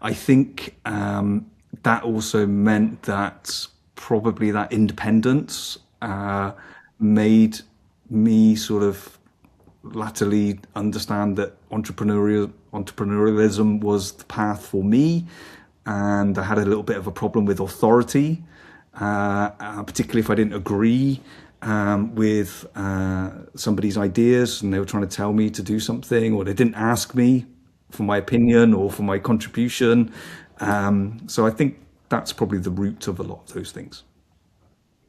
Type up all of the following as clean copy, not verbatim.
I think that also meant that probably that independence made me sort of latterly understand that entrepreneurialism was the path for me, and I had a little bit of a problem with authority, particularly if I didn't agree with somebody's ideas and they were trying to tell me to do something, or they didn't ask me for my opinion or for my contribution. So I think that's probably the root of a lot of those things.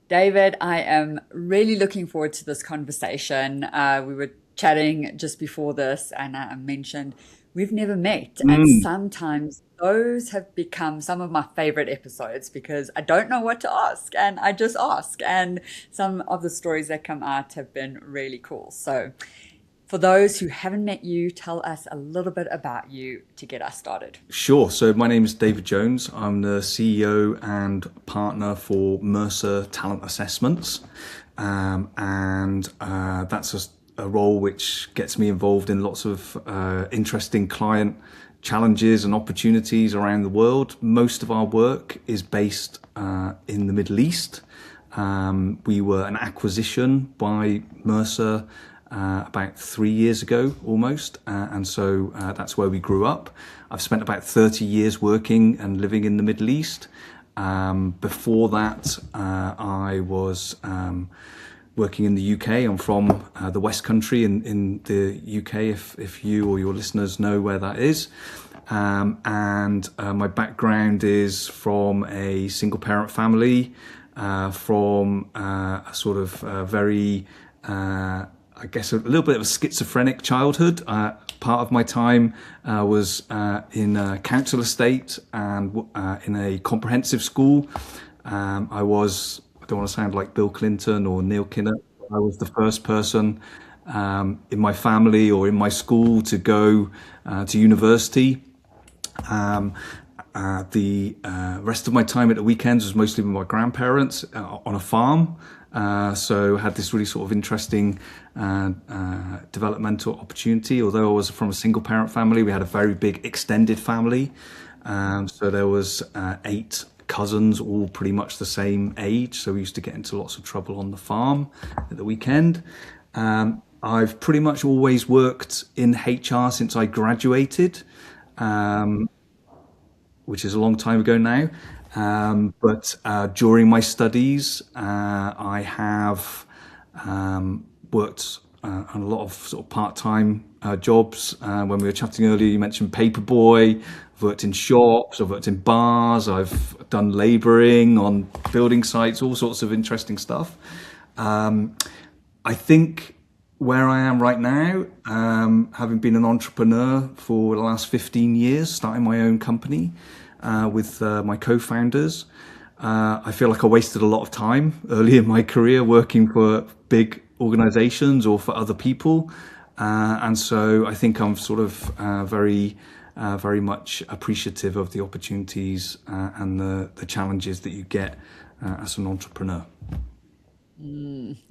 David, I am really looking forward to this conversation. We were chatting just before this, and I mentioned we've never met. And Mm. sometimes those have become some of my favorite episodes because I don't know what to ask, and I just ask. And some of the stories that come out have been really cool. So, for those who haven't met you, tell us a little bit about you to get us started. Sure. So my name is David Jones. I'm the CEO and partner for Mercer Talent Assessments. And that's a role which gets me involved in lots of interesting client challenges and opportunities around the world. Most of our work is based in the Middle East. We were an acquisition by Mercer about 3 years ago almost. And so that's where we grew up. I've spent about 30 years working and living in the Middle East. Before that, I was working in the UK. I'm from the West Country in the UK, if you or your listeners know where that is. And my background is from a single parent family, from a sort of very I guess a little bit of a schizophrenic childhood. Part of my time was in a council estate and in a comprehensive school. I don't want to sound like Bill Clinton or Neil Kinnock. I was the first person in my family or in my school to go to university. The rest of my time at the weekends was mostly with my grandparents on a farm. So I had this really sort of interesting developmental opportunity. Although I was from a single parent family, we had a very big extended family. So there was 8 cousins, all pretty much the same age. So we used to get into lots of trouble on the farm at the weekend. I've pretty much always worked in HR since I graduated, which is a long time ago now. But during my studies, I have worked on a lot of sort of part-time jobs. When we were chatting earlier, you mentioned paperboy. I've worked in shops, I've worked in bars, I've done labouring on building sites, all sorts of interesting stuff. I think where I am right now, having been an entrepreneur for the last 15 years, starting my own company with my co-founders, I feel like I wasted a lot of time early in my career working for big organizations or for other people. And so I think I'm sort of very much appreciative of the opportunities and the challenges that you get as an entrepreneur.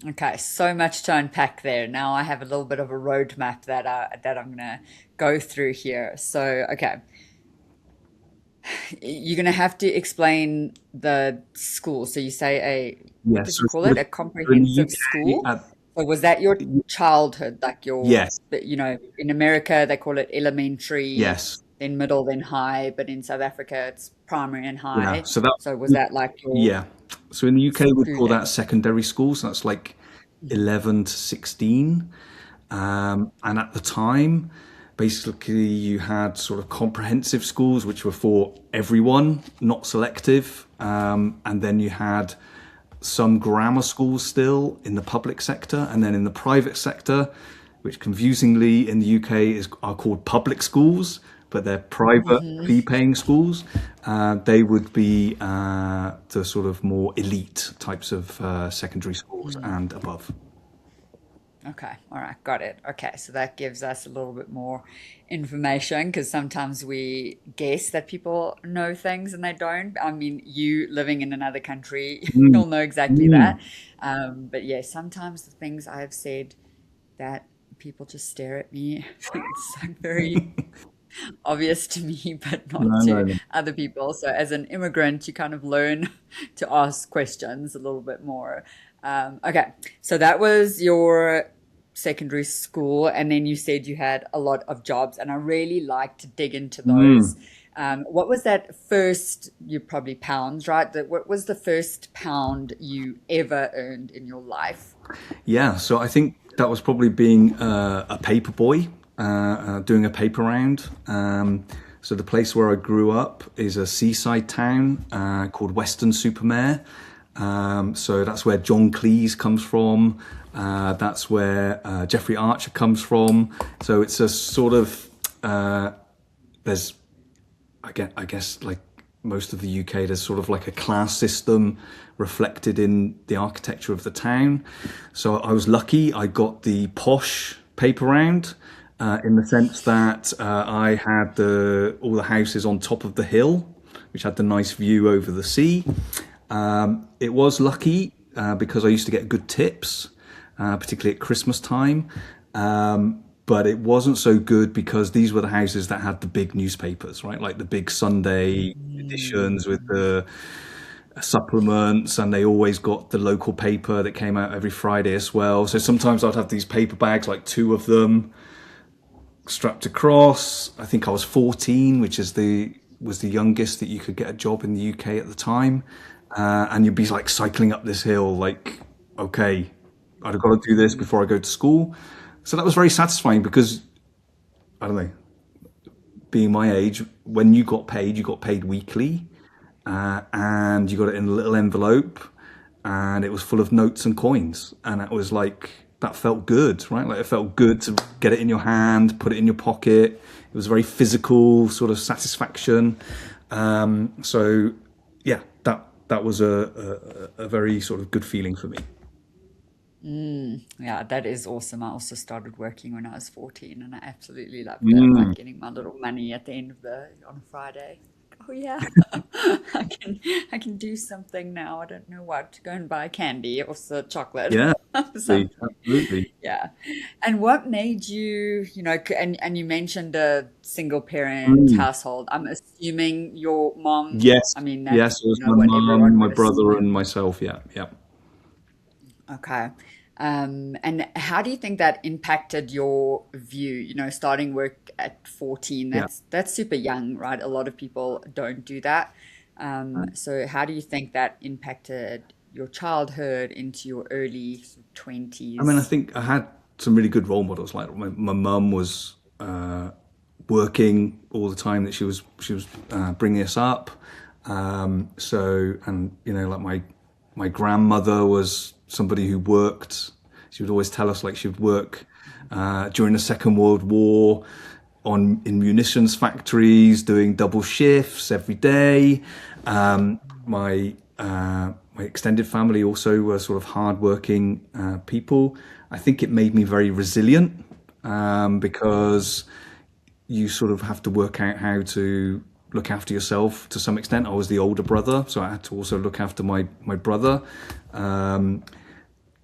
Okay, so much to unpack there. Now I have a little bit of a roadmap that I'm gonna go through here. So, okay, you're gonna have to explain the school. So you say what Yes, did so you call it? A in the comprehensive UK, school? So was that your childhood, like yes, in America they call it elementary, yes, then middle, then high, but in South Africa it's primary and yeah. high. So that, So was that like your yeah. So in the UK, we'd call that schooling? secondary school. So that's like Mhm. 11 to 16. And at the time, basically, you had sort of comprehensive schools, which were for everyone, not selective. And then you had some grammar schools still in the public sector. And then in the private sector, which confusingly in the UK are called public schools, but they're private Mhm. fee-paying schools. They would be the sort of more elite types of secondary schools and above. Okay, all right, got it. Okay, so that gives us a little bit more information because sometimes we guess that people know things and they don't. I mean, you living in another country, Mm, you'll know exactly mm. that. But yeah, sometimes the things I've said that people just stare at me. It's like very obvious to me, but not No, no, to no. other people. So as an immigrant, you kind of learn to ask questions a little bit more. Okay, so that was your secondary school, and then you said you had a lot of jobs, and I really like to dig into those. Mm. What was that first, you probably pounds, right? What was the first pound you ever earned in your life? Yeah, so I think that was probably being a paper boy, doing a paper round. So the place where I grew up is a seaside town called Weston-super-Mare. So that's where John Cleese comes from. That's where Jeffrey Archer comes from. So it's a sort of there's I guess like most of the UK, there's sort of like a class system reflected in the architecture of the town. So I was lucky; I got the posh paper round. In the sense that I had all the houses on top of the hill, which had the nice view over the sea. It was lucky because I used to get good tips, particularly at Christmas time. But it wasn't so good because these were the houses that had the big newspapers, right? Like the big Sunday editions with the supplements, and they always got the local paper that came out every Friday as well. So sometimes I'd have these paper bags, like two of them, strapped across. I think I was 14, which is the was the youngest that you could get a job in the UK at the time. And you'd be like cycling up this hill, like, okay, I've got to do this before I go to school. So that was very satisfying because I don't know, being my age, when you got paid weekly, and you got it in a little envelope, and it was full of notes and coins, and it was like that felt good, right? Like it felt good to get it in your hand, put it in your pocket. It was very physical sort of satisfaction. So yeah, that was a very sort of good feeling for me. Yeah, that is awesome. I also started working when I was 14 and I absolutely loved it. Like Mm, getting my little money at the end of the on a Friday. Oh yeah. I can do something now. I don't know what. Go and buy candy or chocolate yeah, or something. absolutely. Yeah. And what made you, and you mentioned a single parent Mm. household. I'm assuming your mom, Yes, I mean yes, that's, it was my what mum, everyone my would brother, assume. and myself. Yeah, yeah. Okay. And how do you think that impacted your view? Starting work at 14, Yeah. that's super young, right? A lot of people don't do that. So how do you think that impacted your childhood into your early I mean, I 20s? think I had some really good role models. Like my mum was working all the time that she was bringing us up. So and like my grandmother was somebody who worked. She would always tell us like she would work during the Second World War in munitions factories, doing double shifts every day. My extended family also were sort of hardworking people. I think it made me very resilient because you sort of have to work out how to look after yourself to some extent. I was the older brother, so I had to also look after my brother.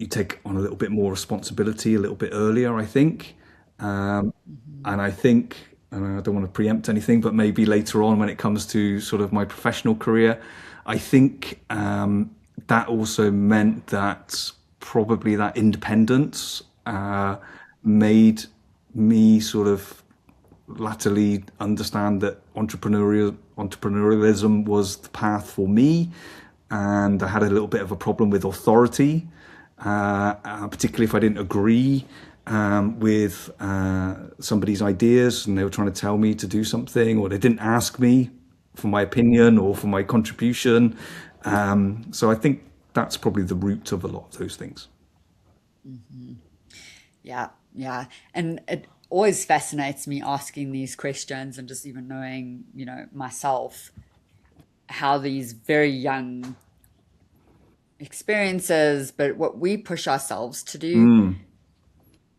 You take on a little bit more responsibility a little bit earlier, I think. And I think, and I don't want to preempt anything, but maybe later on when it comes to sort of my professional career, I think that also meant that probably that independence made me sort of latterly understand that entrepreneurialism was the path for me, and I had a little bit of a problem with authority, particularly if I didn't agree with somebody's ideas and they were trying to tell me to do something, or they didn't ask me for my opinion or for my contribution. So I think that's probably the root of a lot of those things. Yeah, yeah. And it always fascinates me asking these questions and just even knowing, myself, how these very young experiences, but what we push ourselves to do Mm,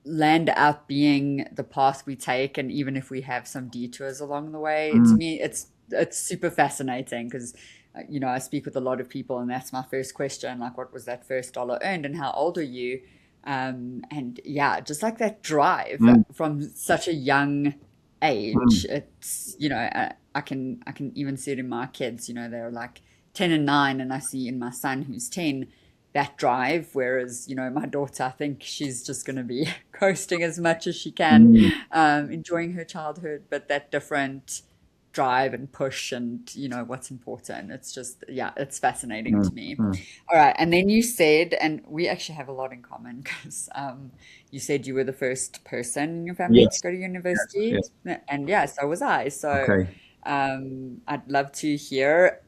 land up being the path we take. And even if we have some detours along the way, to mm, me, it's super fascinating because, I speak with a lot of people, and that's my first question, like, what was that first dollar earned, and how old are you? And yeah, just like that drive mm. from such a young age, Mm, it's, I can even see it in my kids, they're like 10 and 9, and I see in my son who's 10 that drive, whereas, my daughter, I think she's just going to be coasting as much as she can, mm, enjoying her childhood, but that different drive and push and, what's important. It's just, yeah, it's fascinating mm, to me. mm. All right. And then you said, and we actually have a lot in common because you said you were the first person in your family to Yes, go to yes, university. yes. And yeah, so was I. So Okay. I'd love to hear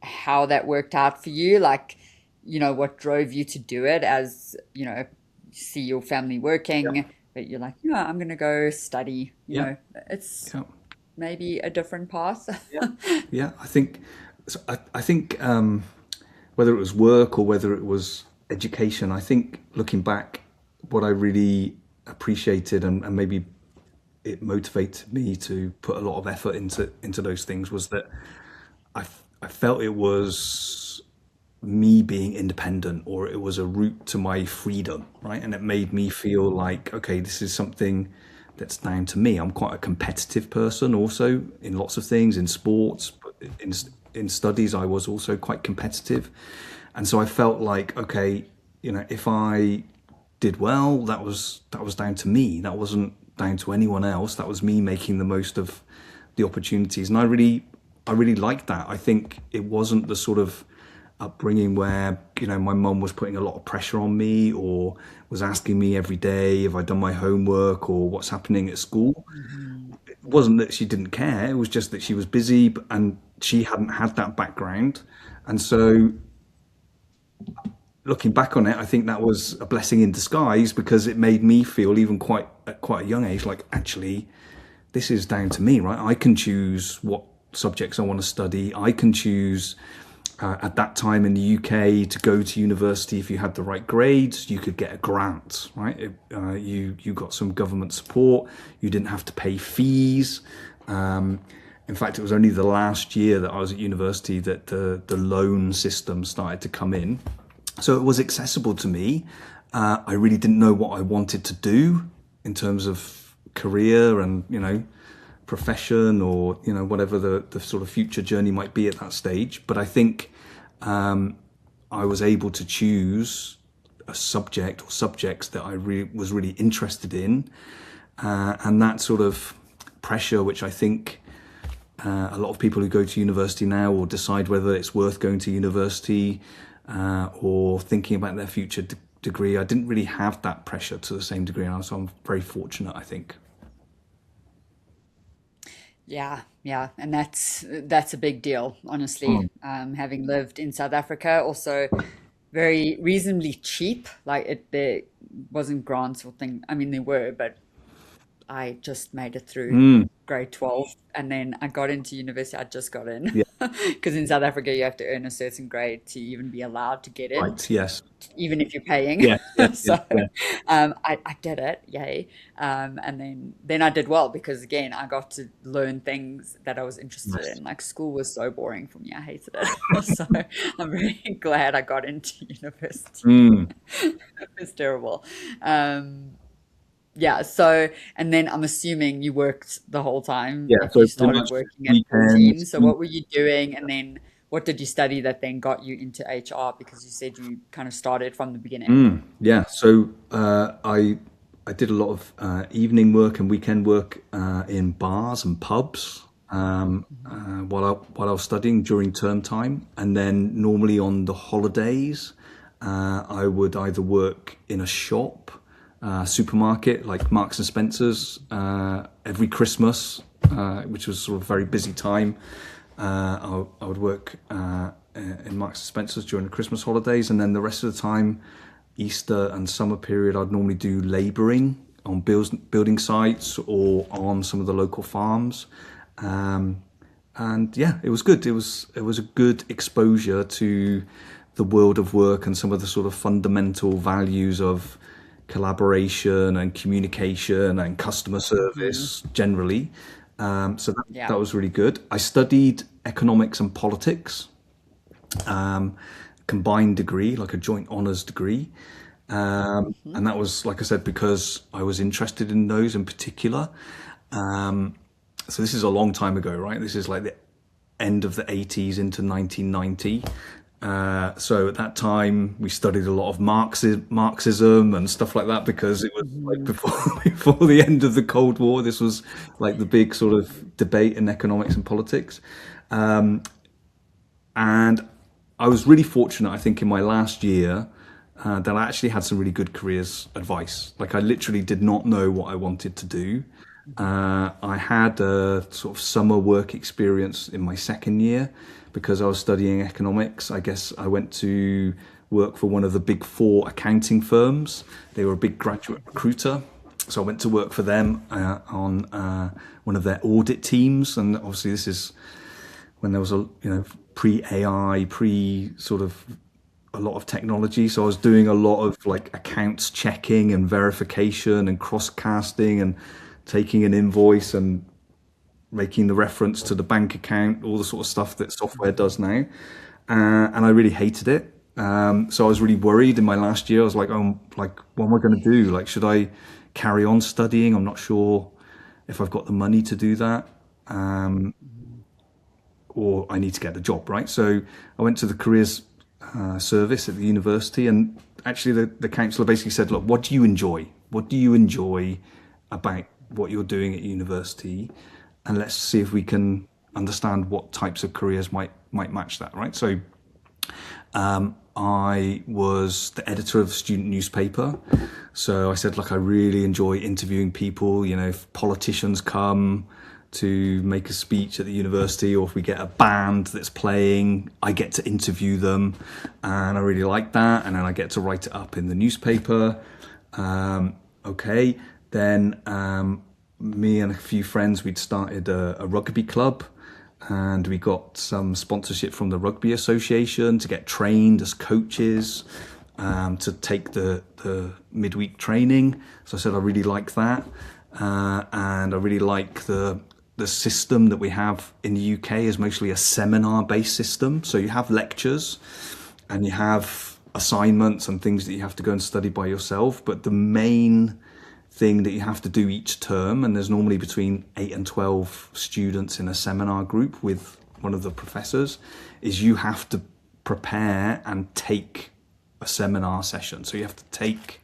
how that worked out for you. Like, what drove you to do it as, see your family Yeah, working, but you're like, yeah, I'm going to go study. yeah, It's yeah, maybe a different path. yeah, yeah. I think whether it was work or whether it was education, I think looking back, what I really appreciated and maybe it motivated me to put a lot of effort into those things was that I felt it was me being independent, or it was a route to my freedom, right? And it made me feel like, okay, this is something that's down to me. I'm quite a competitive person also in lots of things, in sports, but in studies I was also quite competitive. And so I felt like, okay, if I did well, that was down to me. That wasn't down to anyone else. That was me making the most of the opportunities. And I really liked that. I think it wasn't the sort of upbringing where my mum was putting a lot of pressure on me, or was asking me every day if I'd done my homework or what's happening at school. Mhm. It wasn't that she didn't care, it was just that she was busy, and she hadn't had that background. And so looking back on it, I think that was a blessing in disguise, because it made me feel, even at quite a young age, like actually this is down to me, right? I can choose what subjects I want to study. I can choose, at that time in the UK, to go to university. If you had the right grades, you could get a grant, right? You got some government support. You didn't have to pay fees. In fact, it was only the last year that I was at university that the loan system started to come in. So it was accessible to me. I really didn't know what I wanted to do in terms of career and profession, or whatever the sort of future journey might be at that stage. But I think I was able to choose a subject or subjects that was really interested in, and that sort of pressure, which I think a lot of people who go to university now, or decide whether it's worth going to university, or thinking about their future degree, I didn't really have that pressure to the same degree, and so I'm very fortunate, I think. Yeah, yeah, and that's a big deal, honestly. Mm. Having lived in South Africa, also very reasonably cheap. Like there wasn't grants or thing. I mean, there were, but I just made it through Mm. grade 12, and then I got into university. I just got in Yeah. because in South Africa you have to earn a certain grade to even be allowed to get in, Right. Yes. even if you're paying. Yeah. Yeah. Yeah. So Yeah. I did it, yay. And then I did well because again I got to learn things that I was interested Nice. in. Like school was so boring for me. I hated it. So I'm really glad I got into university. Mm. It was terrible. Um, yeah, so and then I'm assuming you worked the whole time Yeah. if So you pretty started much working at 14. weekends. So what were you doing and then what did you study that then got you into HR? Because you said you kind of started from the beginning. Yeah. So I did a lot of evening work and weekend work in bars and pubs, Mhm. while I was studying during term time, and then normally on the holidays, I would either work in a shop, supermarket like Marks and Spencers, every Christmas, which was sort of a very busy time. I would work in Marks and Spencers during the Christmas holidays, and then the rest of the time, Easter and summer period, I'd normally do labouring on building sites or on some of the local farms. Um, and yeah, it was good. It was a good exposure to the world of work and some of the sort of fundamental values of collaboration and communication and customer Mhm. service generally. So that Yeah. was really good. I studied economics and politics, combined degree, like a joint honours degree. Mhm. And that was, like I said, because I was interested in those in particular. So this is a long time ago, right? This is like the end of the 80s into 1990. So at that time, we studied a lot of Marxism and stuff like that because it was like Mhm. before before the end of the Cold War. This was like the big sort of debate in economics and politics. And I was really fortunate, I think, in my last year that I actually had some really good careers advice. Like I literally did not know what I wanted to do. I had a sort of summer work experience in my second year because I was studying economics. I guess I went to work for one of the big four accounting firms. They were a big graduate recruiter. So I went to work for them on one of their audit teams. And obviously this is when there was pre AI, pre sort of a lot of technology. So I was doing a lot of like accounts checking and verification and cross-casting and taking an invoice and making the reference to the bank account, all the sort of stuff that software does now. And I really hated it. So I was really worried in my last year. I was like, oh, like, what am I going to do? Like, should I carry on studying? I'm not sure if I've got the money to do that. Or I need to get a job, right? So I went to the careers service at the university, and actually the counsellor basically said, "Look, what do you enjoy? What do you enjoy about what you're doing at university? And let's see if we can understand what types of careers might match that, right?" So I was the editor of the student newspaper. So I said, look, I really enjoy interviewing people. You know, if politicians come to make a speech at the university, or if we get a band that's playing, I get to interview them. And I really like that. And then I get to write it up in the newspaper. Okay. Then me and a few friends, we'd started a rugby club, and we got some sponsorship from the Rugby Association to get trained as coaches, to take the midweek training. So I said I really like that, and I really like the system that we have in the UK is mostly a seminar-based system. So you have lectures, and you have assignments and things that you have to go and study by yourself, but the main thing that you have to do each term, and there's normally between 8 and 12 students in a seminar group with one of the professors, is you have to prepare and take a seminar session. So you have to take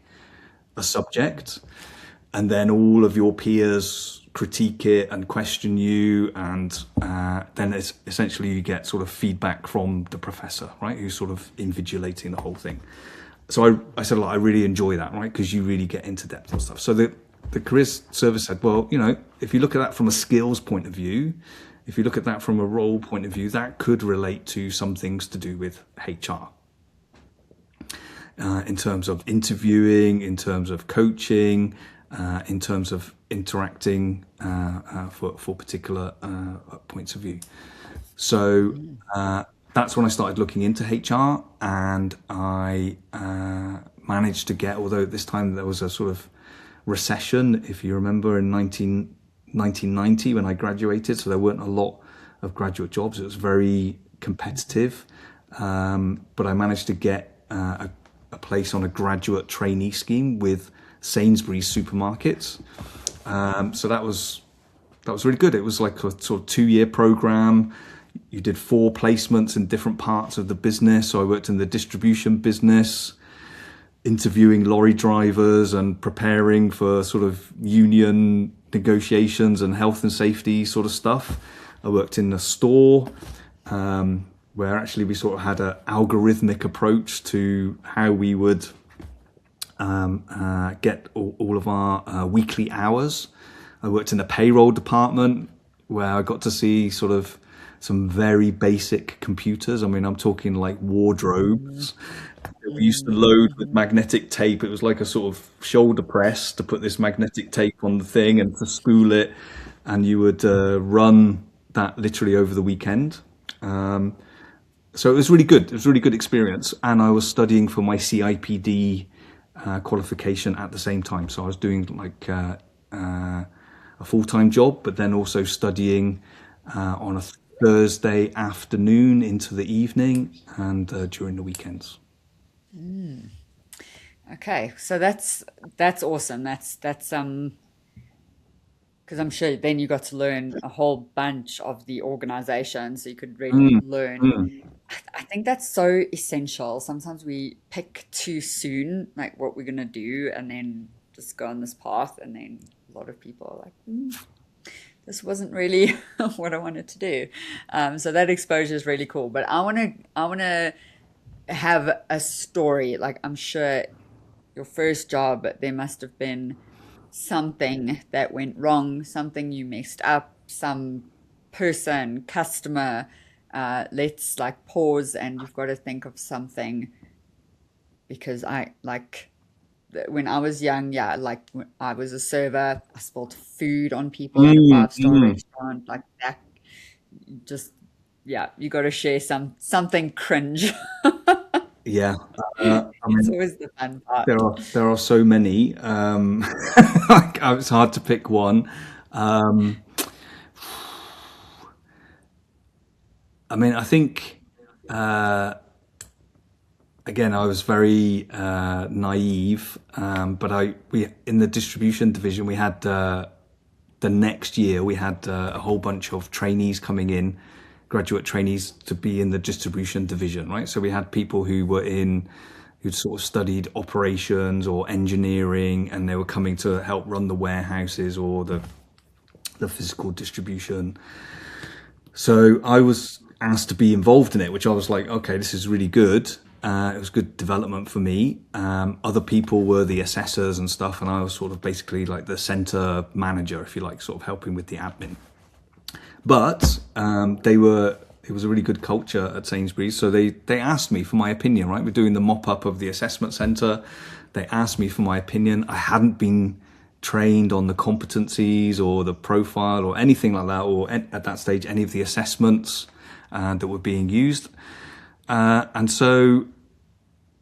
a subject, and then all of your peers critique it and question you, and then it's essentially you get sort of feedback from the professor, right, who's sort of invigilating the whole thing. So I said, I really enjoy that, right? Because you really get into depth and stuff. So the careers service said, well, if you look at that from a skills point of view, if you look at that from a role point of view, that could relate to some things to do with HR. In terms of interviewing, in terms of coaching, in terms of interacting for particular points of view. So that's when I started looking into HR, and I managed to get, although at this time there was a sort of recession, if you remember, in 1990 when I graduated, so there weren't a lot of graduate jobs. It was very competitive, but I managed to get a place on a graduate trainee scheme with Sainsbury's supermarkets. So that was really good. It was like a sort of 2-year program. You did 4 placements in different parts of the business. So I worked in the distribution business, interviewing lorry drivers and preparing for sort of union negotiations and health and safety sort of stuff. I worked in the store, where actually we sort of had an algorithmic approach to how we would get all of our weekly hours. I worked in the payroll department, where I got to see sort of some very basic computers. I mean, I'm talking like wardrobes that we used to load with magnetic tape. It was like a sort of shoulder press to put this magnetic tape on the thing and to spool it, and you would run that literally over the weekend. So it was really good. It was a really good experience, and I was studying for my CIPD qualification at the same time. So I was doing like a full-time job, but then also studying on a Thursday afternoon into the evening, and during the weekends. Okay, so that's awesome. That's because I'm sure then you got to learn a whole bunch of the organization, so you could really Mm, learn. mm. I think that's so essential. Sometimes we pick too soon, like what we're gonna do, and then just go on this path, and then a lot of people are like, this wasn't really what I wanted to do. So that exposure is really cool. But I wanna have a story. Like I'm sure your first job, there must have been something that went wrong, something you messed up, some person, customer. Let's like pause and you've got to think of something because I like when I was young, yeah, like I was a server, I spilled food on people at a Mm, five-star mm. restaurant, like that. Just yeah, you got to share something cringe. Yeah. I It's mean, always the fun part. there are so many. It's hard to pick one. Um, I mean, I think again, I was very naive, but we in the distribution division we had the next year we had a whole bunch of trainees coming in, graduate trainees to be in the distribution division, right? So we had people who'd sort of studied operations or engineering, and they were coming to help run the warehouses or the physical distribution. So I was asked to be involved in it, which I was like, okay, this is really good. It was good development for me. Other people were the assessors and stuff, and I was sort of basically like the center manager, if you like, sort of helping with the admin. But it was a really good culture at Sainsbury's. So they asked me for my opinion, right? We're doing the mop up of the assessment center. They asked me for my opinion. I hadn't been trained on the competencies or the profile or anything like that, or at that stage, any of the assessments that were being used. And so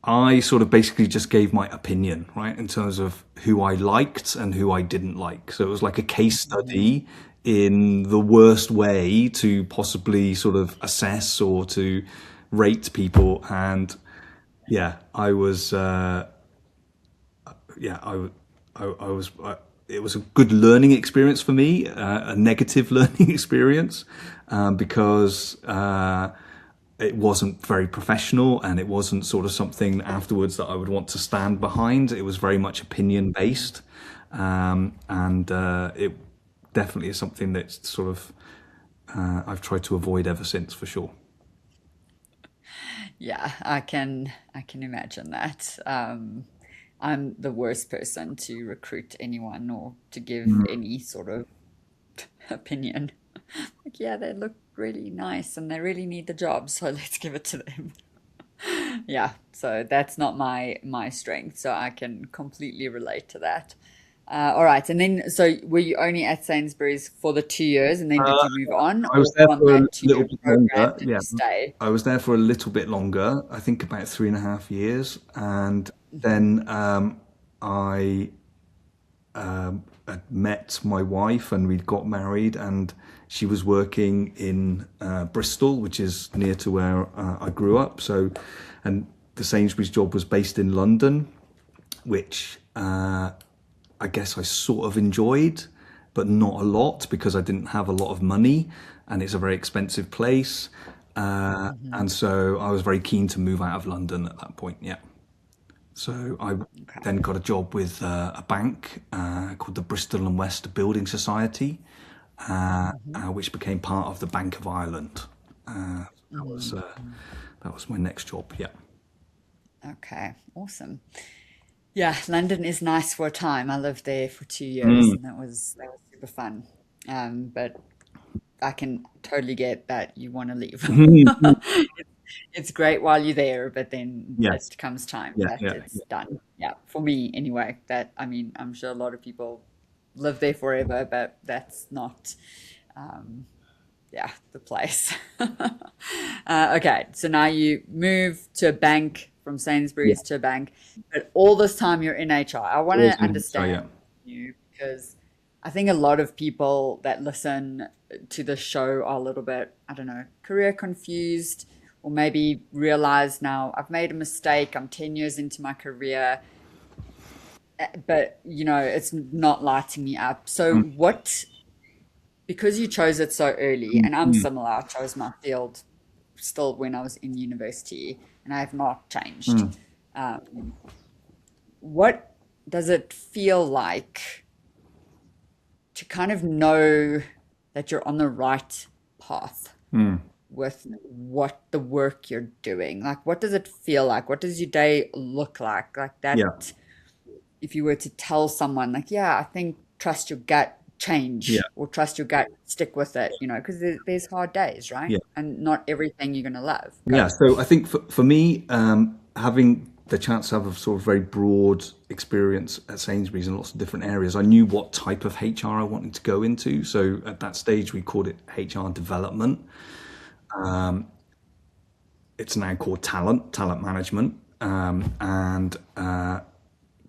I sort of basically just gave my opinion, right, in terms of who I liked and who I didn't like. So it was like a case study in the worst way to possibly sort of assess or to rate people. And yeah, I was, yeah, I was, it was a good learning experience for me, a negative learning experience, because it wasn't very professional and it wasn't sort of something afterwards that I would want to stand behind. It was very much opinion based. And it definitely is something that's sort of, I've tried to avoid ever since for sure. Yeah, I can imagine that. I'm the worst person to recruit anyone or to give any sort of opinion. Like, yeah, they look really nice and they really need the job, so let's give it to them. Yeah, so that's not my strength, so I can completely relate to that. All right, and then so were you only at Sainsbury's for the 2 years, and then did Uh, you move on, I was or there from for a that little 2 year bit program longer. did Yeah, you stay? I was there for a little bit longer. I think about 3.5 years, and then I had met my wife and we'd got married, and she was working in Bristol, which is near to where I grew up. So, and the Sainsbury's job was based in London, which I guess I sort of enjoyed, but not a lot because I didn't have a lot of money, and it's a very expensive place. Hmm. And so I was very keen to move out of London at that point. Yeah. So I Okay. then got a job with a bank called the Bristol and West Building Society, Hmm. which became part of the Bank of Ireland. That was Hmm. my next job. Yeah. Okay, awesome. Yeah, London is nice for a time. I lived there for 2 years, Mm. and that was super fun. But I can totally get that you want to leave. It's great while you're there, but then Yes. it comes time Yeah. that Yeah. it's done. Yeah, for me anyway. That I mean, I'm sure a lot of people live there forever, but that's not, um, yeah, the place. Okay, so now you move to a bank from Yeah. Sainsbury's to a bank, but all this time you're in HR. I want Always to in. So yeah. understand you because I think a lot of people that listen to the show are a little bit, I don't know, career confused, or maybe realize now I've made a mistake. I'm 10 years into my career, but it's not lighting me up. So Mm. because you chose it so early, and I'm Mm, similar, I chose my field still when I was in university, and I have not changed. mm, Um, what does it feel like to kind of know that you're on the right path mm. with what the work you're doing? Like, what does it feel like? What does your day look like? Like Yeah, that, if you were to tell someone, like, yeah, I think trust your gut, yeah, change, or trust your gut, stick with it, because there's hard days, right? yeah. And not everything you're going to love. Yeah, Go. so I think for me, having the chance to have a sort of very broad experience at Sainsbury's in lots of different areas, I knew what type of HR I wanted to go into. So at that stage, we called it HR development. It's now called talent management, and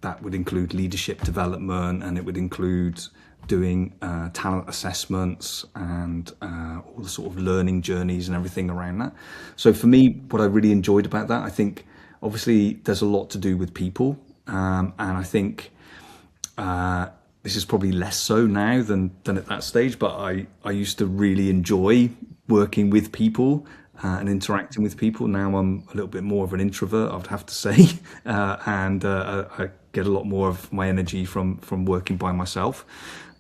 that would include leadership development, and it would include doing talent assessments and all the sort of learning journeys and everything around that. So for me, what I really enjoyed about that, I think obviously there's a lot to do with people, and I think this is probably less so now than at that stage, but I used to really enjoy working with people and interacting with people. Now I'm a little bit more of an introvert, I would have to say, and I get a lot more of my energy from working by myself.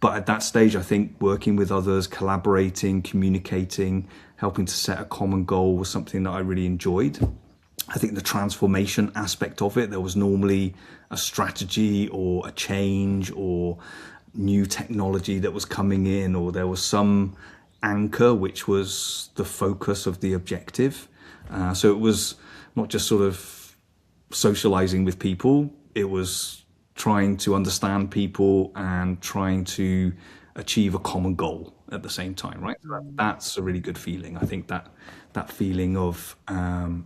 But at that stage, I think working with others, collaborating, communicating, helping to set a common goal was something that I really enjoyed. I think the transformation aspect of it, there was normally a strategy or a change or new technology that was coming in, or there was some anchor which was the focus of the objective. So it was not just sort of socializing with people, it was trying to understand people and trying to achieve a common goal at the same time, right? So that's a really good feeling. I think that feeling of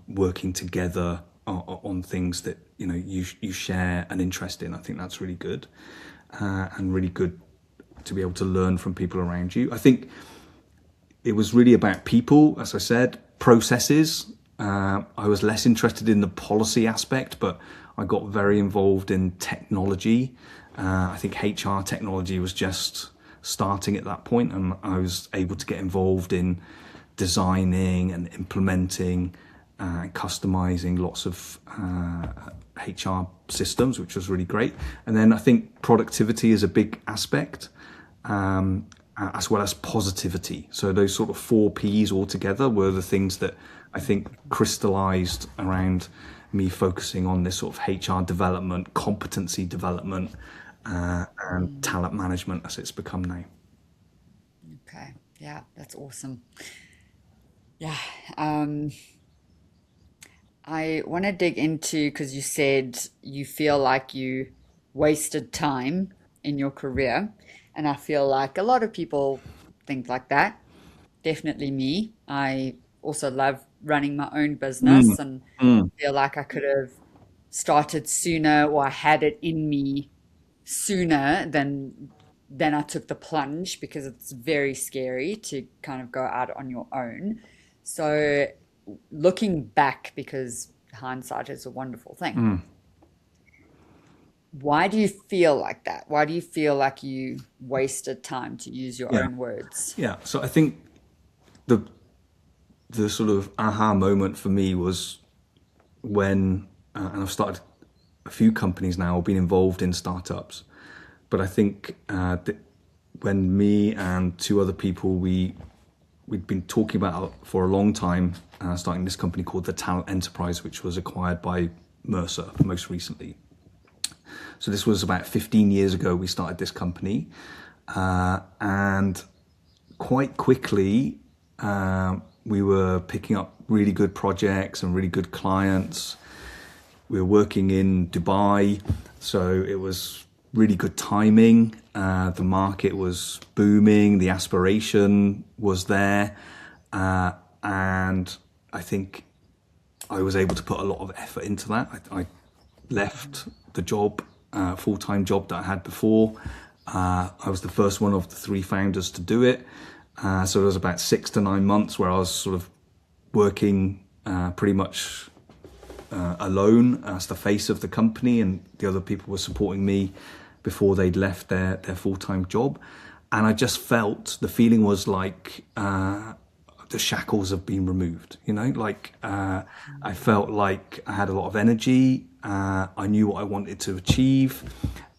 working together on things that you share an interest in. I think that's really good, and really good to be able to learn from people around you. I think it was really about people, as I said, processes. I was less interested in the policy aspect, but I got very involved in technology. I think HR technology was just starting at that point, and I was able to get involved in designing and implementing and customizing lots of HR systems, which was really great. And then I think productivity is a big aspect, as well as positivity. So those sort of four P's altogether were the things that I think crystallized around me focusing on this sort of HR development, competency development, and talent management as it's become now. Okay. Yeah, that's awesome. Yeah. Um, I want to dig into, because you said you feel like you wasted time in your career. And I feel like a lot of people think like that. Definitely me. I also love running my own Mm, business and mm, feel like I could have started sooner, or I had it in me sooner than I took the plunge, because it's very scary to kind of go out on your own. So looking back, because hindsight is a wonderful thing, mm. why do you feel like that? Why do you feel like you wasted time, to use your Yeah, own words? yeah. So I think the the sort of aha moment for me was when, and I've started a few companies now, I've been involved in startups, but I think when me and two other people, we'd been talking about for a long time, starting this company called the Talent Enterprise, which was acquired by Mercer most recently. So this was about 15 years ago. We started this company, and quite quickly we were picking up really good projects and really good clients. We were working in Dubai, so it was really good timing. The market was booming, the aspiration was there, and I think I was able to put a lot of effort into that. I left the job, full-time job that I had before. I was the first one of the three founders to do it. So it was about 6 to 9 months where I was sort of working pretty much alone as the face of the company, and the other people were supporting me before they'd left their full-time job. And I just felt the feeling was like the shackles have been removed. I felt like I had a lot of energy. I knew what I wanted to achieve,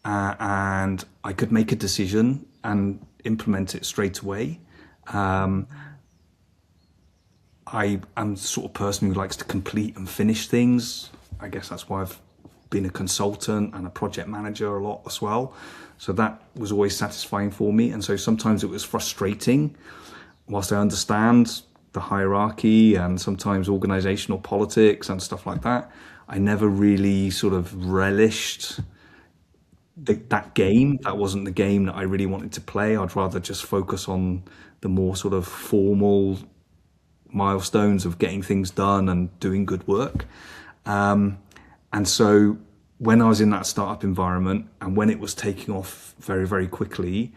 and I could make a decision and implement it straight away. I am the sort of person who likes to complete and finish things. I guess that's why I've been a consultant and a project manager a lot as well. So that was always satisfying for me. And so sometimes it was frustrating, whilst I understand the hierarchy and sometimes organizational politics and stuff like that. I never really sort of relished that game. That wasn't the game that I really wanted to play. I'd rather just focus on the more sort of formal milestones of getting things done and doing good work. And so when I was in that startup environment and when it was taking off very, very quickly,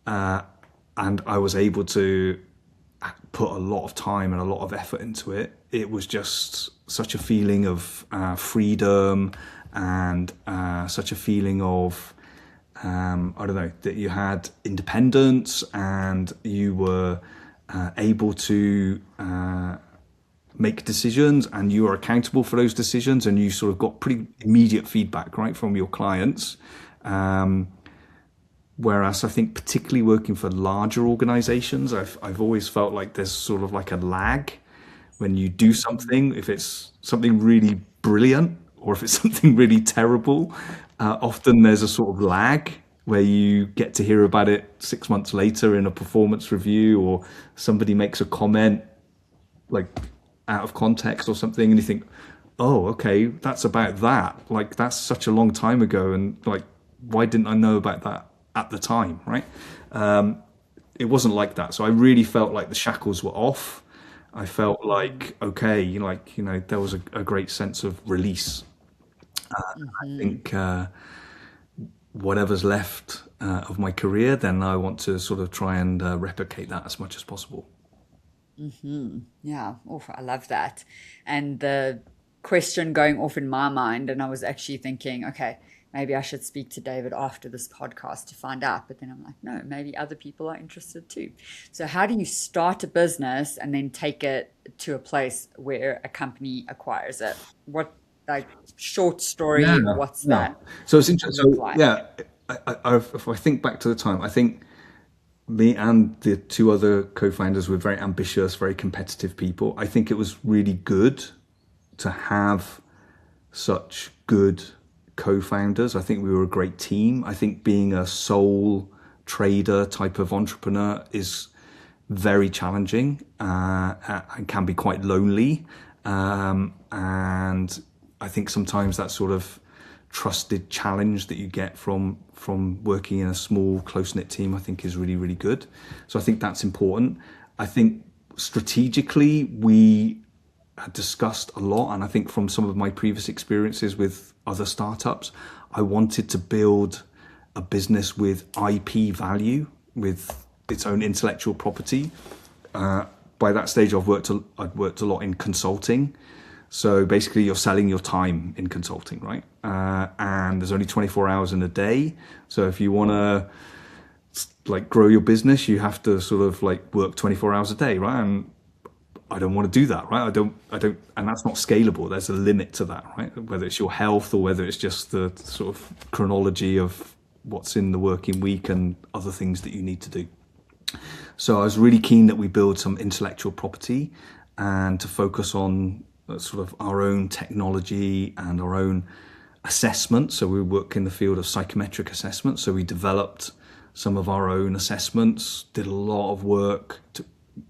and I was able to put a lot of time and a lot of effort into it, it was just such a feeling of freedom and such a feeling of, I don't know, that you had independence and you were able to make decisions and you are accountable for those decisions, and you sort of got pretty immediate feedback, right, from your clients. Whereas I think particularly working for larger organizations, I've always felt like there's sort of like a lag when you do something. If it's something really brilliant or if it's something really terrible, often there's a sort of lag where you get to hear about it 6 months later in a performance review, or somebody makes a comment like out of context or something, and you think, oh, okay, that's about that. Like, that's such a long time ago, and like, why didn't I know about that at the time, right? It wasn't like that. So I really felt like the shackles were off. I felt like, okay, there was a great sense of release. I think whatever's left of my career, then I want to sort of try and replicate that as much as possible. Yeah. Oh, I love that. And the question going off in my mind, and I was actually thinking, okay, maybe I should speak to David after this podcast to find out. But then I'm like, no, maybe other people are interested too. So how do you start a business and then take it to a place where a company acquires it? What, like, short story, what's that So it's interesting. look So like? yeah, if I think back to the time, I think me and the two other co-founders were very ambitious, very competitive people. I think it was really good to have such good co-founders. I think we were a great team. I think being a sole trader type of entrepreneur is very challenging and can be quite lonely. And I think sometimes that sort of trusted challenge that you get from working in a small, close-knit team, I think is really, really good. So I think that's important. I think strategically we had discussed a lot, and I think from some of my previous experiences with other startups, I wanted to build a business with IP value, with its own intellectual property. By that stage, I'd worked a lot in consulting. So basically, you're selling your time in consulting, right? And there's only 24 hours in a day. So if you want to like grow your business, you have to sort of like work 24 hours a day, right? And I don't want to do that, right? I don't, and that's not scalable. There's a limit to that, right? Whether it's your health or whether it's just the sort of chronology of what's in the working week and other things that you need to do. So I was really keen that we build some intellectual property and to focus on sort of our own technology and our own assessment. So we work in the field of psychometric assessment. So we developed some of our own assessments, did a lot of work, took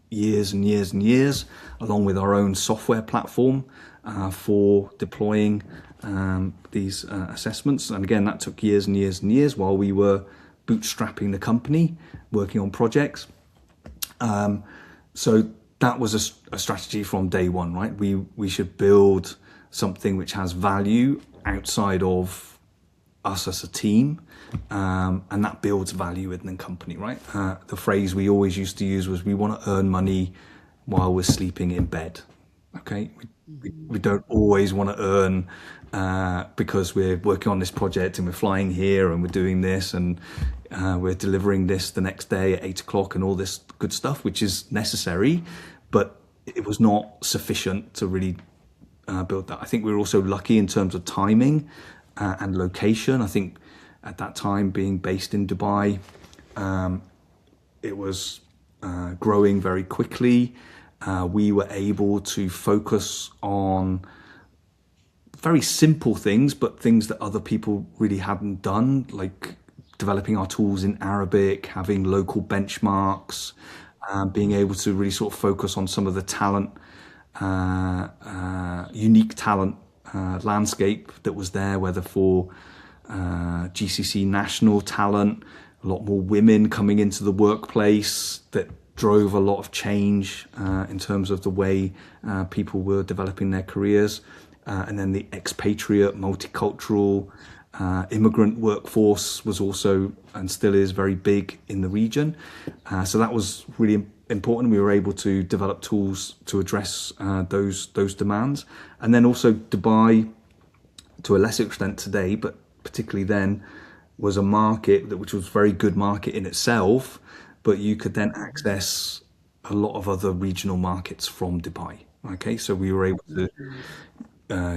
years and years and years, along with our own software platform for deploying these assessments. And again, that took years and years and years while we were bootstrapping the company, working on projects. So that was a strategy from day one, right? We should build something which has value outside of us as a team, and that builds value within the company, right? The phrase we always used to use was, we want to earn money while we're sleeping in bed. Okay, we don't always want to earn because we're working on this project and we're flying here and we're doing this and we're delivering this the next day at 8 o'clock and all this good stuff, which is necessary, but it was not sufficient to really build that. I think we were also lucky in terms of timing and location. I think at that time, being based in Dubai, it was growing very quickly. We were able to focus on very simple things, but things that other people really hadn't done, like developing our tools in Arabic, having local benchmarks, being able to really sort of focus on some of the talent, unique talent landscape that was there, whether for GCC national talent, a lot more women coming into the workplace that drove a lot of change in terms of the way people were developing their careers. And then the expatriate, multicultural, immigrant workforce was also and still is very big in the region. So that was really important. We were able to develop tools to address those demands. And then also Dubai, to a lesser extent today, but particularly then, was a market which was a very good market in itself, but you could then access a lot of other regional markets from Dubai. Okay, so we were able to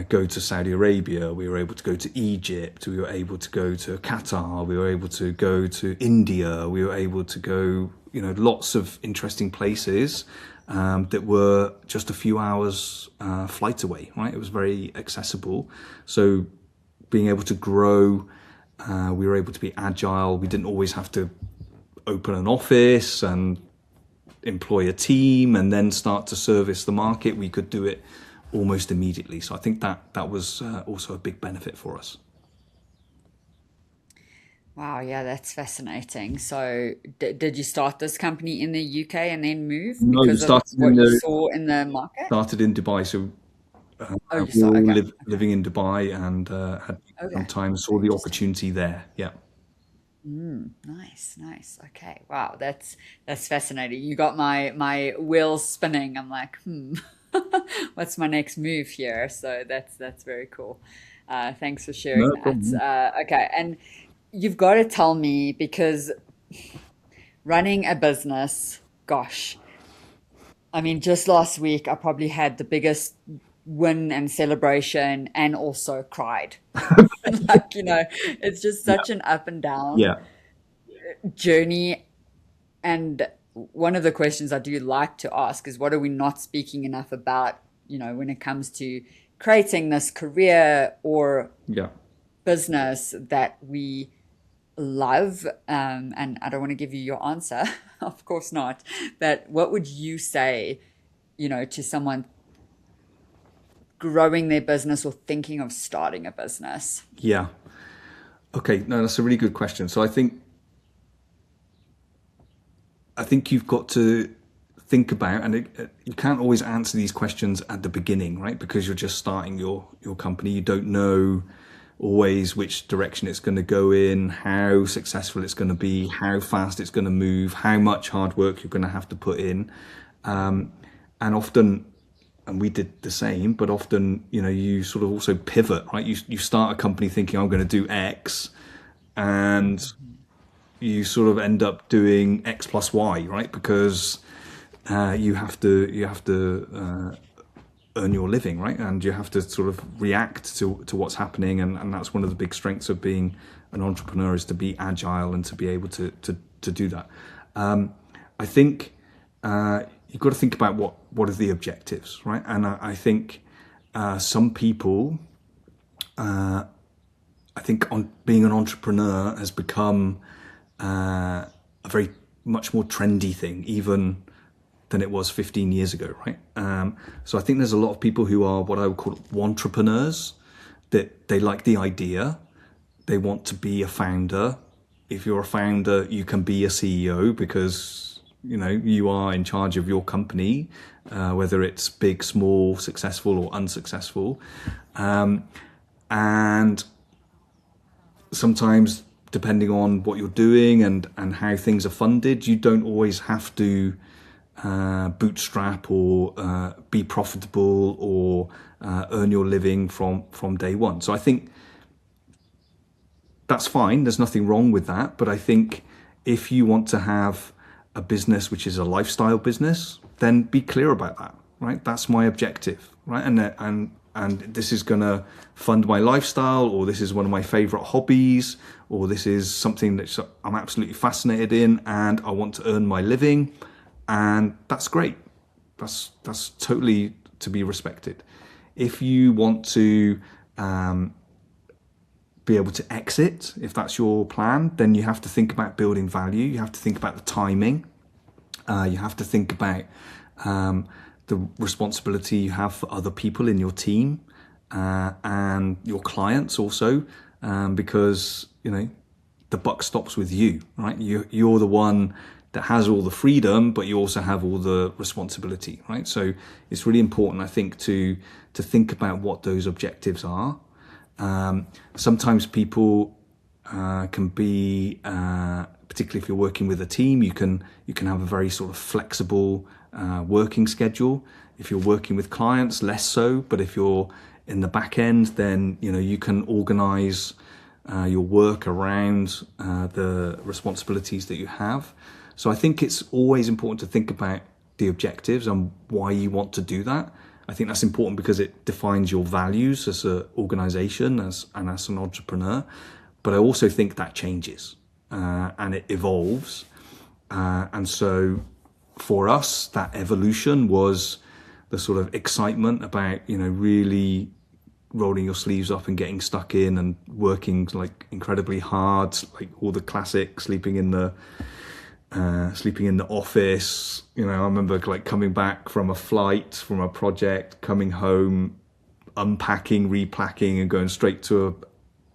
go to Saudi Arabia, we were able to go to Egypt, we were able to go to Qatar, we were able to go to India, we were able to go, lots of interesting places that were just a few hours flight away, right? It was very accessible. So being able to grow, we were able to be agile. We didn't always have to open an office and employ a team and then start to service the market. We could do it almost immediately. So I think that was also a big benefit for us. Wow, yeah, that's fascinating. So, did you start this company in the UK and then move No, we because of started what you saw in the market? started in Dubai. So Oh, you we were saw. all Okay, living in Dubai and had some okay, time, saw the interesting. opportunity there. Yeah. Nice, nice. Okay, wow, that's fascinating. You got my wheels spinning. I'm like, what's my next move here? So that's very cool. Thanks for sharing No that. problem. Okay, and you've got to tell me because running a business, gosh, I mean, just last week I probably had the biggest win and celebration and also cried. Like, it's just Yeah. such an up and down Yeah. journey. And one of the questions I do like to ask is what are we not speaking enough about, when it comes to creating this career or Yeah. business that we love? And I don't want to give you your answer, of course not. But what would you say, to someone growing their business or thinking of starting a business? Yeah. Okay. No, that's a really good question. So I think you've got to think about, and you can't always answer these questions at the beginning, right? Because you're just starting your company. You don't know always which direction it's going to go in, how successful it's going to be, how fast it's going to move, how much hard work you're going to have to put in. And often, and we did the same, but often, you sort of also pivot, right? You start a company thinking I'm going to do X, and you sort of end up doing X plus Y, right? Because you have to earn your living, right? And you have to sort of react to what's happening, and that's one of the big strengths of being an entrepreneur, is to be agile and to be able to do that. I think you've got to think about what are the objectives, right? And I think some people, I think on being an entrepreneur has become a very much more trendy thing, even than it was 15 years ago, right? So I think there's a lot of people who are what I would call entrepreneurs, that they like the idea, they want to be a founder. If you're a founder, you can be a CEO because you are in charge of your company, whether it's big, small, successful or unsuccessful, and sometimes depending on what you're doing and how things are funded, you don't always have to bootstrap or be profitable or earn your living from day one. So I think that's fine. There's nothing wrong with that. But I think if you want to have a business which is a lifestyle business, then be clear about that, right? That's my objective, right? And this is going to fund my lifestyle, or this is one of my favorite hobbies, or this is something that I'm absolutely fascinated in, and I want to earn my living, and that's great. That's totally to be respected. If you want to be able to exit, if that's your plan, then you have to think about building value. You have to think about the timing. You have to think about the responsibility you have for other people in your team and your clients also, because the buck stops with you, right? You're the one that has all the freedom, but you also have all the responsibility, right? So it's really important, I think, to think about what those objectives are. Sometimes people can be, particularly if you're working with a team, you can have a very sort of flexible working schedule. If you're working with clients, less so. But if you're in the back end, then you can organize your work around the responsibilities that you have. So I think it's always important to think about the objectives and why you want to do that. I think that's important because it defines your values as an organization and as an entrepreneur. But I also think that changes and it evolves. And so for us, that evolution was the sort of excitement about, really rolling your sleeves up and getting stuck in and working like incredibly hard, like all the classic sleeping in the office. I remember like coming back from a flight, from a project, coming home, unpacking, repacking, and going straight to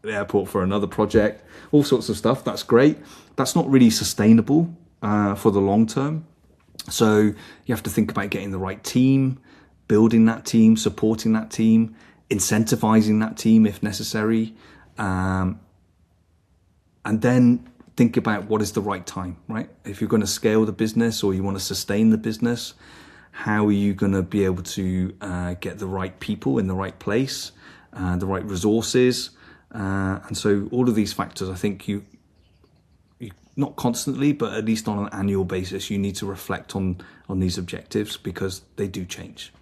the airport for another project. All sorts of stuff. That's great. That's not really sustainable for the long term. So you have to think about getting the right team, building that team, supporting that team, incentivizing that team if necessary, and then think about what is the right time, right? If you're going to scale the business or you want to sustain the business, how are you going to be able to get the right people in the right place, the right resources? And so all of these factors, I think you not constantly, but at least on an annual basis, you need to reflect on these objectives because they do change.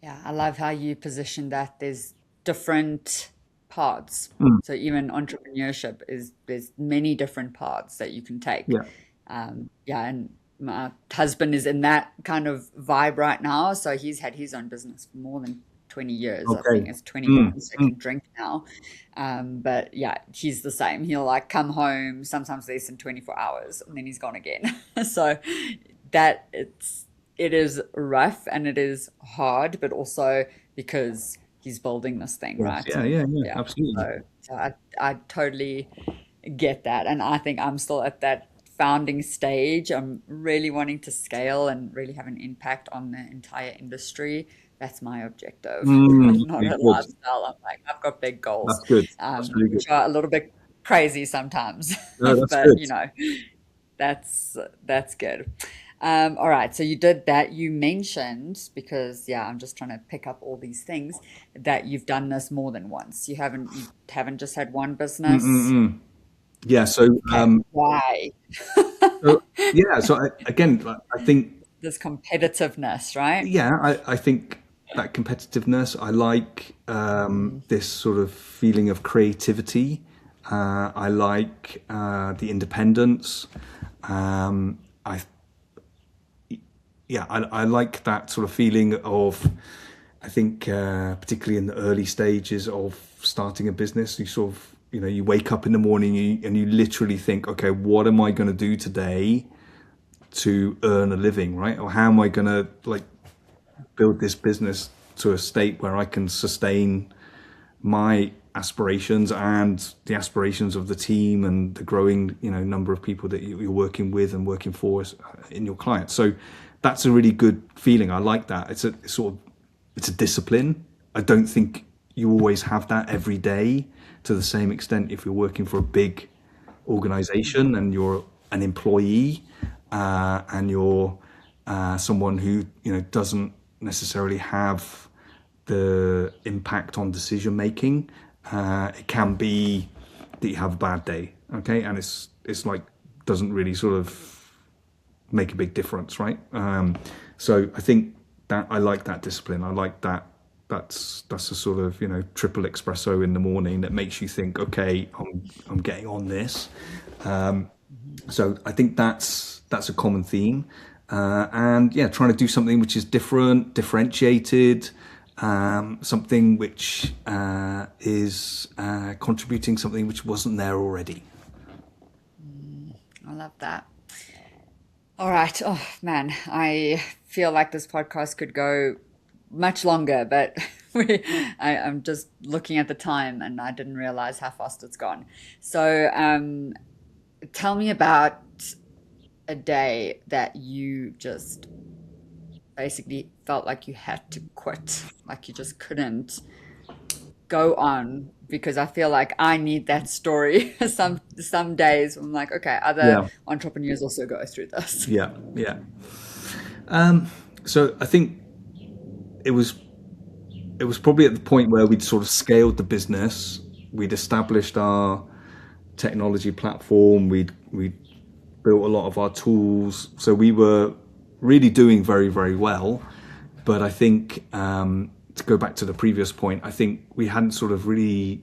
Yeah, I love how you position that there's different paths. So even entrepreneurship there's many different paths that you can take. Yeah. And my husband is in that kind of vibe right now. So he's had his own business for more than 20 years. I think it's 21, so he can drink now. But yeah, he's the same. He'll like come home sometimes less than 24 hours and then he's gone again. So that it is rough and it is hard, but also because he's building this thing, right? Yeah, absolutely. So I totally get that. And I think I'm still at that founding stage. I'm really wanting to scale and really have an impact on the entire industry. That's my objective, not a lifestyle. I'm like, I've got big goals. That's good. That's really good. Which are a little bit crazy sometimes. No, that's but good. that's good. All right, so you did that. You mentioned, because I'm just trying to pick up all these things, that you've done this more than once. You haven't just had one business. Yeah. So why? So again, I think this competitiveness, right? Yeah, I think that competitiveness. I like this sort of feeling of creativity. I like the independence. I like that sort of feeling of, I think, particularly in the early stages of starting a business, you sort of, you wake up in the morning and you literally think, okay, what am I going to do today to earn a living, right? Or how am I going to build this business to a state where I can sustain my aspirations and the aspirations of the team and the growing, number of people that you're working with and working for in your clients. So that's a really good feeling. I like that. It's a discipline. I don't think you always have that every day to the same extent if you're working for a big organization and you're an employee. and you're someone who doesn't necessarily have the impact on decision making, it can be that you have a bad day, okay, and it's like doesn't really sort of make a big difference, right? So I think that I like that discipline. I like that. That's a sort of triple espresso in the morning that makes you think, okay, I'm getting on this. So I think that's a common theme, and yeah, trying to do something which is different, differentiated, something which is contributing something which wasn't there already. I love that. All right. Oh man, I feel like this podcast could go much longer, but I'm just looking at the time and I didn't realize how fast it's gone. So, tell me about a day that you just basically felt like you had to quit, like you just couldn't go on, because I feel like I need that story. Some days I'm like, okay, other Yeah, entrepreneurs also go through this. yeah, yeah. So I think it was it was probably at the point where we'd sort of scaled the business, we'd established our technology platform, we'd built a lot of our tools, so we were really doing very very well. But I think to go back to the previous point, I think we hadn't sort of really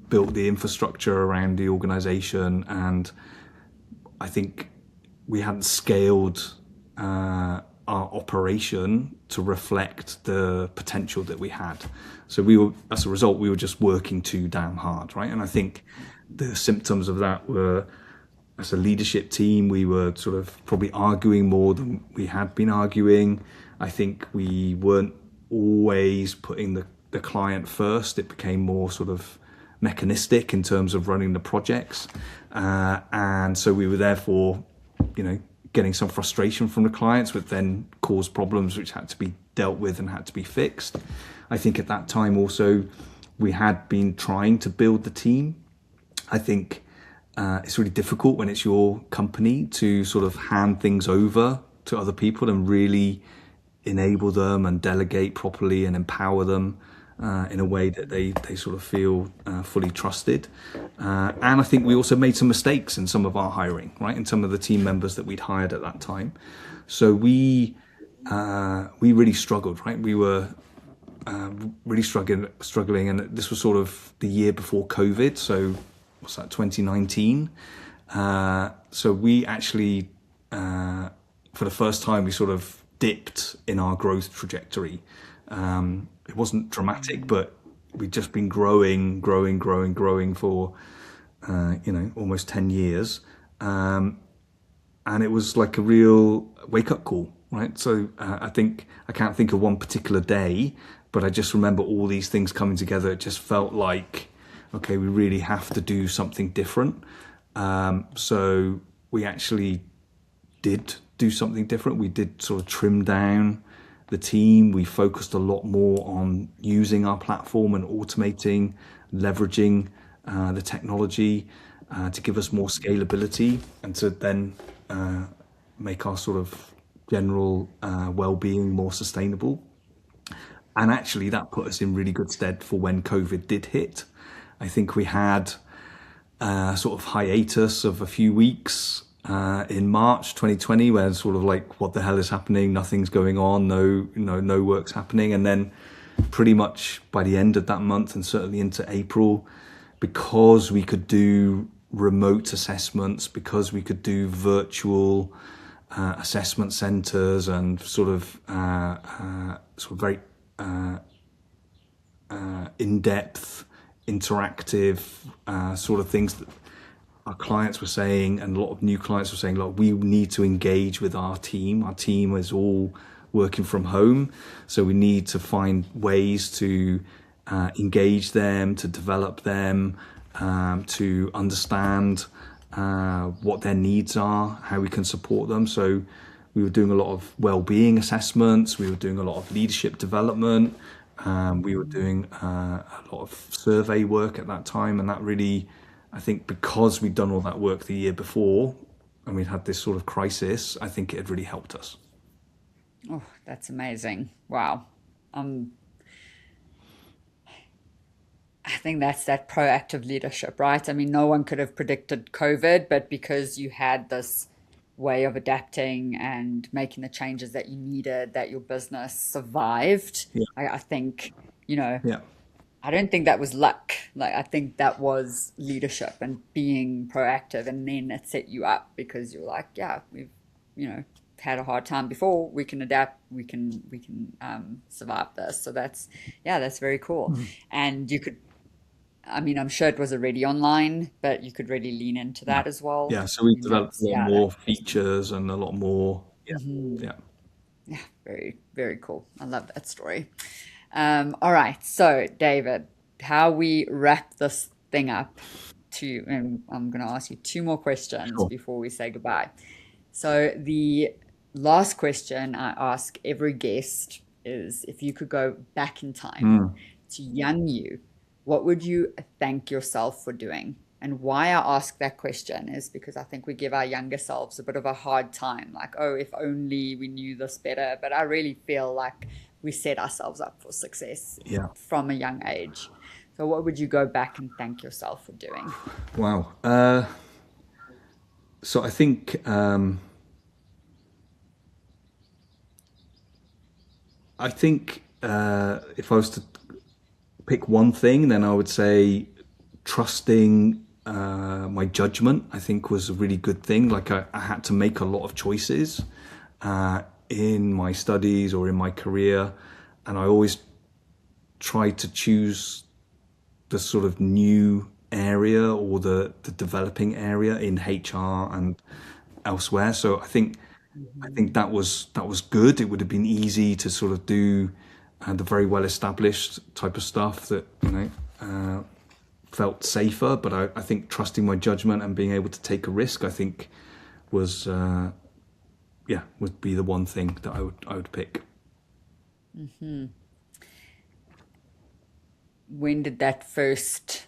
built the infrastructure around the organization, and I think we hadn't scaled our operation to reflect the potential that we had. So we were, as a result, we were just working too damn hard, right? And I think the symptoms of that were, as a leadership team, we were sort of probably arguing more than we had been arguing. I think we weren't always putting the client first. It became more sort of mechanistic in terms of running the projects. And so we were therefore, getting some frustration from the clients, which then caused problems which had to be dealt with and had to be fixed. I think at that time also, we had been trying to build the team. I think it's really difficult when it's your company to sort of hand things over to other people and really enable them and delegate properly and empower them in a way that they sort of feel fully trusted. And I think we also made some mistakes in some of our hiring, right? In some of the team members that we'd hired at that time. So we really struggled, right? We were really struggling, and this was sort of the year before COVID. So what's that, 2019? So we actually, for the first time, we sort of dipped in our growth trajectory. It wasn't dramatic, but we'd just been growing for, almost 10 years. And it was like a real wake up call, right? So I can't think of one particular day, but I just remember all these things coming together. It just felt like, okay, we really have to do something different. So we actually did do something different. We did sort of trim down the team. We focused a lot more on using our platform and automating, leveraging the technology to give us more scalability and to then make our sort of general well-being more sustainable. And actually that put us in really good stead for when COVID did hit. I think we had a sort of hiatus of a few weeks in March 2020, where it's sort of like, what the hell is happening? Nothing's going on. No work's happening. And then pretty much by the end of that month and certainly into April, because we could do remote assessments, because we could do virtual assessment centers and sort of very in-depth, interactive sort of things that our clients were saying, and a lot of new clients were saying, look, we need to engage with our team. Our team is all working from home, so we need to find ways to engage them, to develop them, to understand what their needs are, how we can support them. So we were doing a lot of well-being assessments, we were doing a lot of leadership development, we were doing a lot of survey work at that time, and that really, I think because we'd done all that work the year before, and we had this sort of crisis, I think it had really helped us. Oh, that's amazing. Wow. I think that's that proactive leadership, right? I mean, no one could have predicted COVID, but because you had this way of adapting and making the changes that you needed, that your business survived, Yeah. I think, you know, Yeah. I don't think that was luck. Like, I think that was leadership and being proactive, and then it set you up because you're like, yeah, we've, you know, had a hard time before. We can adapt. We can survive this. So that's, yeah, that's very cool. And you could, I mean, I'm sure it was already online, but you could really lean into Yeah. that as well. Yeah. So we I mean, developed a that's, lot yeah, more that's awesome. features and a lot more. Yeah. Yeah. Yeah, very, very cool. I love that story. All right. So, David, how we wrap this thing up to, and I'm going to ask you two more questions Sure. before we say goodbye. So, the last question I ask every guest is if you could go back in time Mm. to young you, what would you thank yourself for doing? And why I ask that question is because I think we give our younger selves a bit of a hard time, like, oh, if only we knew this better. But I really feel like we set ourselves up for success Yeah. from a young age. So, what would you go back and thank yourself for doing? Wow. So I think if I was to pick one thing, then I would say trusting my judgment. I think was a really good thing. Like I had to make a lot of choices in my studies or in my career, and I always tried to choose the sort of new area or the developing area in HR and elsewhere. So I think that was good. It would have been easy to sort of do the very well established type of stuff that felt safer. But I think trusting my judgment and being able to take a risk, I think was would be the one thing that I would pick. When did that first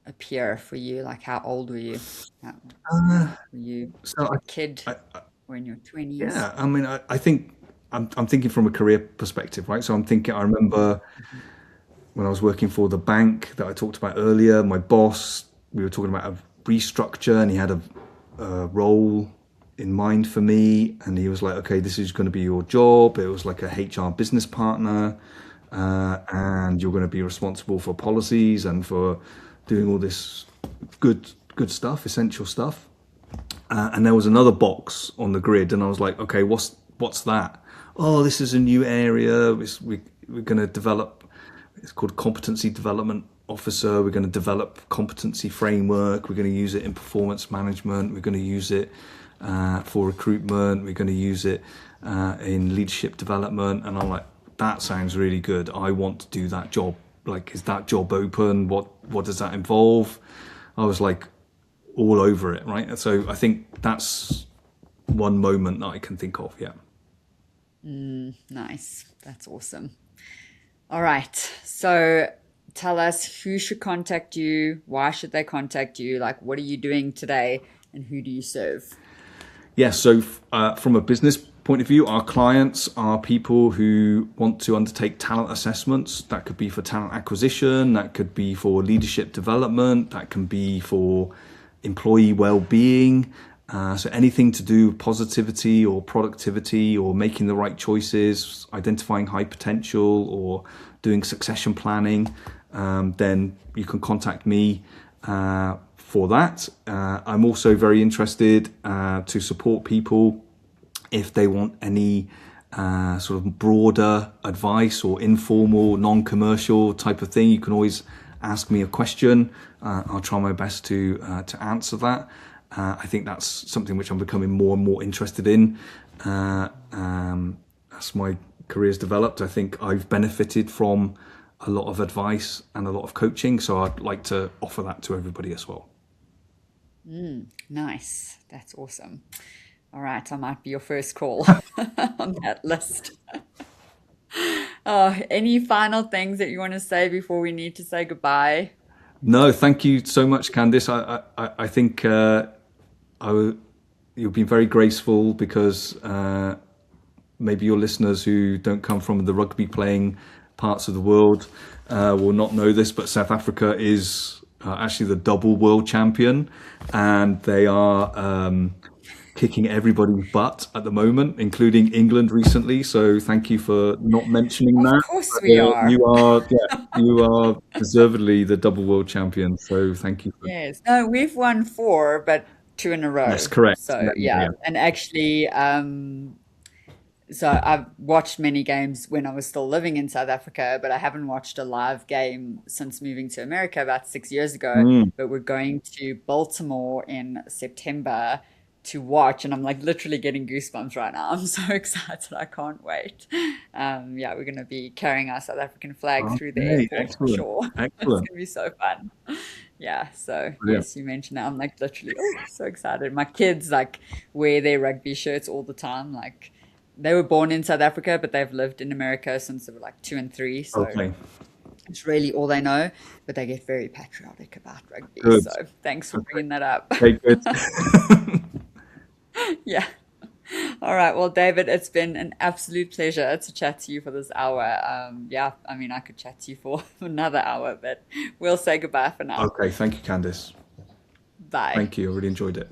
appear for you? Like, how old were you? Were you So a kid I or in your 20s? yeah, I mean, I think I'm thinking from a career perspective, right? So I'm thinking, I remember when I was working for the bank that I talked about earlier, my boss, we were talking about a restructure, and he had a role in mind for me, and he was like, okay, this is going to be your job. It was like a HR business partner, and you're going to be responsible for policies and for doing all this good stuff, essential stuff. And there was another box on the grid, and I was like, okay, what's that? Oh, this is a new area. We're going to develop. It's called competency development officer. We're going to develop competency framework. We're going to use it in performance management. We're going to use it for recruitment. We're going to use it in leadership development. And I'm like, that sounds really good. I want to do that job. Like, is that job open? What does that involve? I was like all over it, right? So I think that's one moment that I can think of. Yeah. Nice. That's awesome. All right. So tell us who should contact you. Why should they contact you? Like, what are you doing today and who do you serve? Yeah, so from a business point of view, our clients are people who want to undertake talent assessments. That could be for talent acquisition, that could be for leadership development, that can be for employee well-being. So anything to do with positivity or productivity or making the right choices, identifying high potential or doing succession planning, then you can contact me for that. I'm also very interested to support people if they want any sort of broader advice or informal, non-commercial type of thing. You can always ask me a question. I'll try my best to answer that. I think that's something which I'm becoming more and more interested in as my career's developed. I think I've benefited from a lot of advice and a lot of coaching, so I'd like to offer that to everybody as well. Nice. That's awesome. All right. I might be your first call on that list. Any final things that you want to say before we need to say goodbye? No, thank you so much, Candice. I think you've been very graceful because maybe your listeners who don't come from the rugby playing parts of the world will not know this, but South Africa is actually the double world champion, and they are kicking everybody's butt at the moment, including England recently. So thank you for not mentioning Of that. course But, we are. you are deservedly the double world champion. So thank you for Yes. No, we've won four, but two in a yes, row. correct. So Yeah, yeah, yeah, yeah. and actually, so I've watched many games when I was still living in South Africa, but I haven't watched a live game since moving to America about 6 years ago. Mm. But we're going to Baltimore in September to watch, and I'm like literally getting goosebumps right now. I'm so excited. I can't wait. Yeah, we're going to be carrying our South African flag through the Okay, airport for excellent, sure. It's excellent, going to be so fun. Yeah, so brilliant. yes, you mentioned that. I'm like literally, oh, so excited. My kids like wear their rugby shirts all the time. Like they were born in South Africa, but they've lived in America since they were like 2 and 3. So Okay, it's really all they know, but they get very patriotic about rugby. good. So thanks for Okay, bringing that up. okay, good. Yeah. All right. Well, David, it's been an absolute pleasure to chat to you for this hour. Yeah, I mean, I could chat to you for another hour, but we'll say goodbye for now. Okay, thank you, Candice. Bye. Thank you. I really enjoyed it.